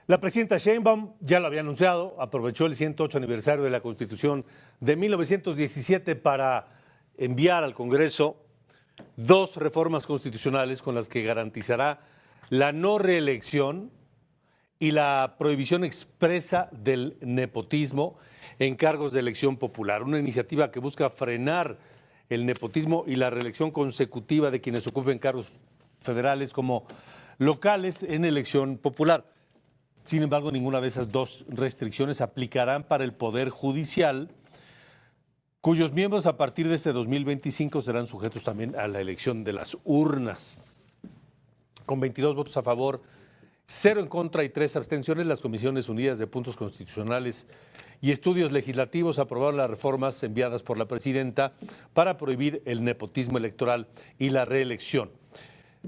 La presidenta Sheinbaum ya lo había anunciado, aprovechó el 108 aniversario de la Constitución de 1917 para enviar al Congreso dos reformas constitucionales con las que garantizará la no reelección y la prohibición expresa del nepotismo en cargos de elección popular. Una iniciativa que busca frenar el nepotismo y la reelección consecutiva de quienes ocupen cargos federales como locales en elección popular. Sin embargo, ninguna de esas dos restricciones aplicarán para el Poder Judicial, cuyos miembros a partir de este 2025 serán sujetos también a la elección de las urnas. Con 22 votos a favor, 0 en contra y 3 abstenciones, las Comisiones Unidas de Puntos Constitucionales y Estudios Legislativos aprobaron las reformas enviadas por la presidenta para prohibir el nepotismo electoral y la reelección.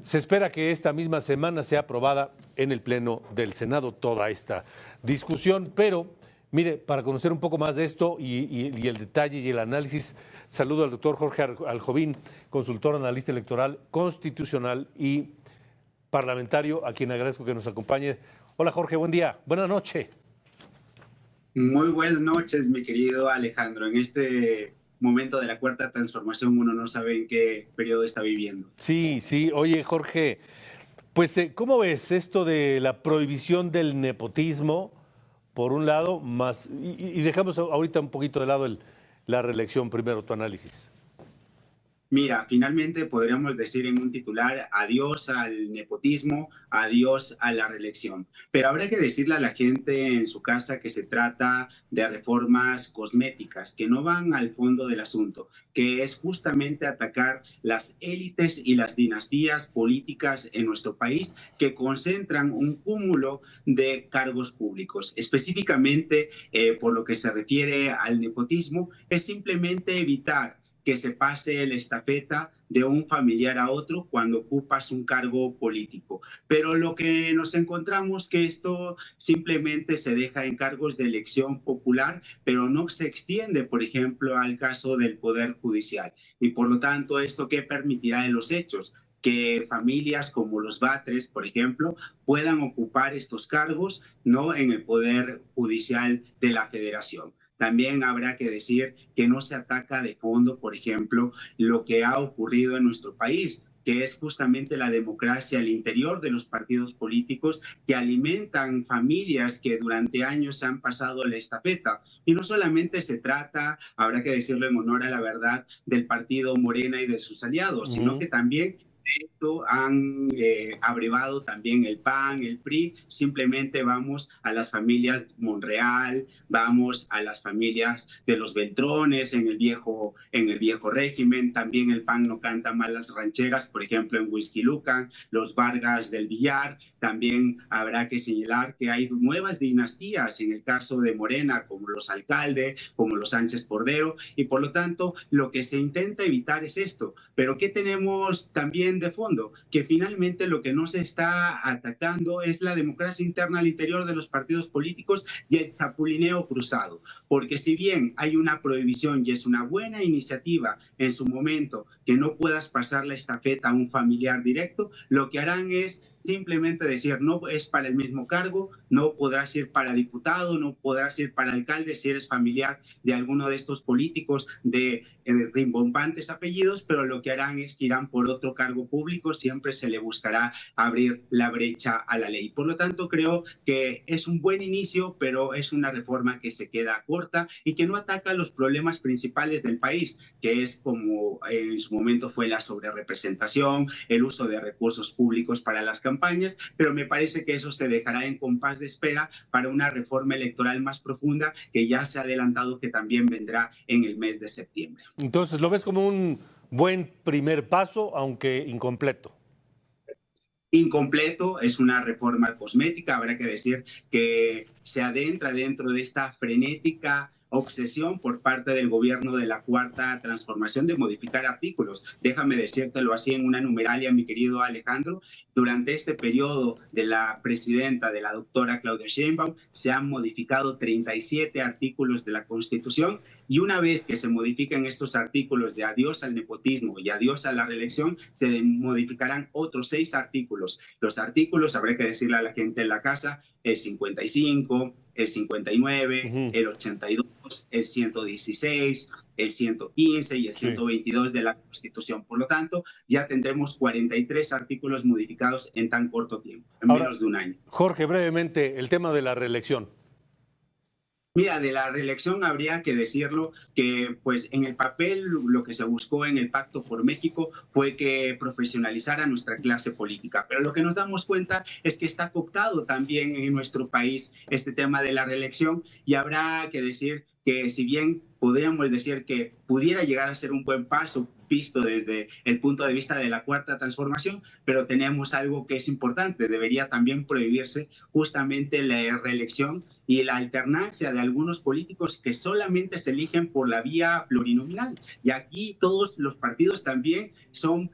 Se espera que esta misma semana sea aprobada en el Pleno del Senado toda esta discusión, pero mire, para conocer un poco más de esto y el detalle y el análisis, saludo al doctor Jorge Aljovín, consultor, analista electoral, constitucional y parlamentario, a quien agradezco que nos acompañe. Hola Jorge, buen día, buena noche. Muy buenas noches, mi querido Alejandro. En este momento de la cuarta transformación uno no sabe en qué periodo está viviendo. Sí, oye Jorge, pues ¿cómo ves esto de la prohibición del nepotismo, por un lado, más, y dejamos ahorita un poquito de lado la reelección, primero tu análisis? Mira, finalmente podríamos decir en un titular adiós al nepotismo, adiós a la reelección. Pero habrá que decirle a la gente en su casa que se trata de reformas cosméticas, que no van al fondo del asunto, que es justamente atacar las élites y las dinastías políticas en nuestro país que concentran un cúmulo de cargos públicos. Específicamente, por lo que se refiere al nepotismo, es simplemente evitar que se pase la estafeta de un familiar a otro cuando ocupas un cargo político. Pero lo que nos encontramos que esto simplemente se deja en cargos de elección popular, pero no se extiende, por ejemplo, al caso del Poder Judicial. Y por lo tanto, ¿esto qué permitirá en los hechos? Que familias como los Batres, por ejemplo, puedan ocupar estos cargos, ¿no?, en el Poder Judicial de la Federación. También habrá que decir que no se ataca de fondo, por ejemplo, lo que ha ocurrido en nuestro país, que es justamente la democracia al interior de los partidos políticos que alimentan familias que durante años han pasado la estafeta. Y no solamente se trata, habrá que decirlo en honor a la verdad, del partido Morena y de sus aliados, sino que también esto han abrevado también el PAN, el PRI. Simplemente vamos a las familias Monreal, vamos a las familias de los Beltrones en el viejo régimen. También el PAN no canta mal las rancheras, por ejemplo en Huixquilucan, los Vargas del Villar. También habrá que señalar que hay nuevas dinastías en el caso de Morena, como los Alcalde, como los Sánchez Cordero, y por lo tanto lo que se intenta evitar es esto. Pero ¿qué tenemos también de fondo? Que finalmente lo que no se está atacando es la democracia interna al interior de los partidos políticos y el chapulineo cruzado. Porque si bien hay una prohibición y es una buena iniciativa en su momento que no puedas pasar la estafeta a un familiar directo, lo que harán es simplemente decir no es para el mismo cargo, no podrás ir para diputado, no podrás ir para alcalde si eres familiar de alguno de estos políticos de rimbombantes apellidos, pero lo que harán es que irán por otro cargo público, siempre se le buscará abrir la brecha a la ley. Por lo tanto, creo que es un buen inicio, pero es una reforma que se queda corta y que no ataca los problemas principales del país, que es como en su momento fue la sobrerepresentación, el uso de recursos públicos para las campañas, pero me parece que eso se dejará en compás de espera para una reforma electoral más profunda que ya se ha adelantado que también vendrá en el mes de septiembre. Entonces, ¿lo ves como un buen primer paso, aunque incompleto? Incompleto, es una reforma cosmética, habrá que decir que se adentra dentro de esta frenética obsesión por parte del gobierno de la Cuarta Transformación de modificar artículos. Déjame decírtelo así en una numeralia, mi querido Alejandro. Durante este periodo de la presidenta, de la doctora Claudia Sheinbaum, se han modificado 37 artículos de la Constitución y una vez que se modifican estos artículos de adiós al nepotismo y adiós a la reelección, se modificarán otros 6 artículos. Los artículos, habrá que decirle a la gente en la casa, el 55, el 59, Ujú. el 82, el 116, el 115 y el Sí. 122 de la Constitución. Por lo tanto, ya tendremos 43 artículos modificados en tan corto tiempo, en Ahora, menos de un año. Jorge, brevemente, el tema de la reelección. Mira, de la reelección habría que decirlo que, pues, en el papel lo que se buscó en el Pacto por México fue que profesionalizara nuestra clase política. Pero lo que nos damos cuenta es que está cooptado también en nuestro país este tema de la reelección y habrá que decir que si bien podríamos decir que pudiera llegar a ser un buen paso visto desde el punto de vista de la cuarta transformación, pero tenemos algo que es importante, debería también prohibirse justamente la reelección y la alternancia de algunos políticos que solamente se eligen por la vía plurinominal. Y aquí todos los partidos también son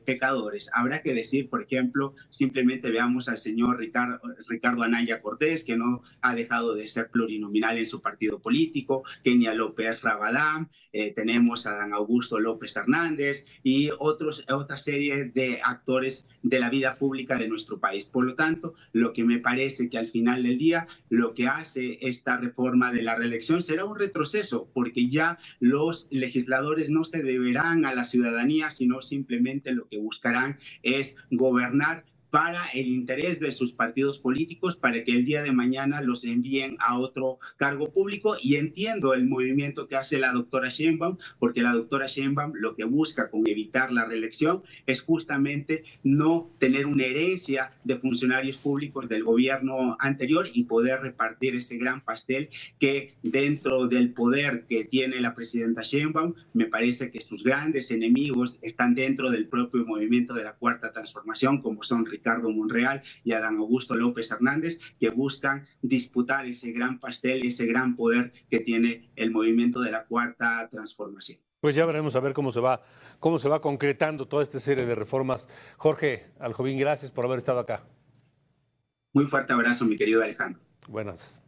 pecadores. Habrá que decir, por ejemplo, simplemente veamos al señor Ricardo Anaya Cortés, que no ha dejado de ser plurinominal en su partido político, Kenia López Rabadán, tenemos a Dan Augusto López Hernández y otra serie de actores de la vida pública de nuestro país. Por lo tanto, lo que me parece que al final del día lo que hace esta reforma de la reelección será un retroceso, porque ya los legisladores no se deberán a la ciudadanía, sino simplemente lo que buscarán es gobernar para el interés de sus partidos políticos, para que el día de mañana los envíen a otro cargo público. Y entiendo el movimiento que hace la doctora Sheinbaum, porque la doctora Sheinbaum lo que busca con evitar la reelección es justamente no tener una herencia de funcionarios públicos del gobierno anterior y poder repartir ese gran pastel que dentro del poder que tiene la presidenta Sheinbaum, me parece que sus grandes enemigos están dentro del propio movimiento de la Cuarta Transformación, como son Ricardo Monreal y Adán Augusto López Hernández, que buscan disputar ese gran pastel, ese gran poder que tiene el movimiento de la Cuarta Transformación. Pues ya veremos a ver cómo se va concretando toda esta serie de reformas. Jorge Aljovín, gracias por haber estado acá. Muy fuerte abrazo, mi querido Alejandro. Buenas.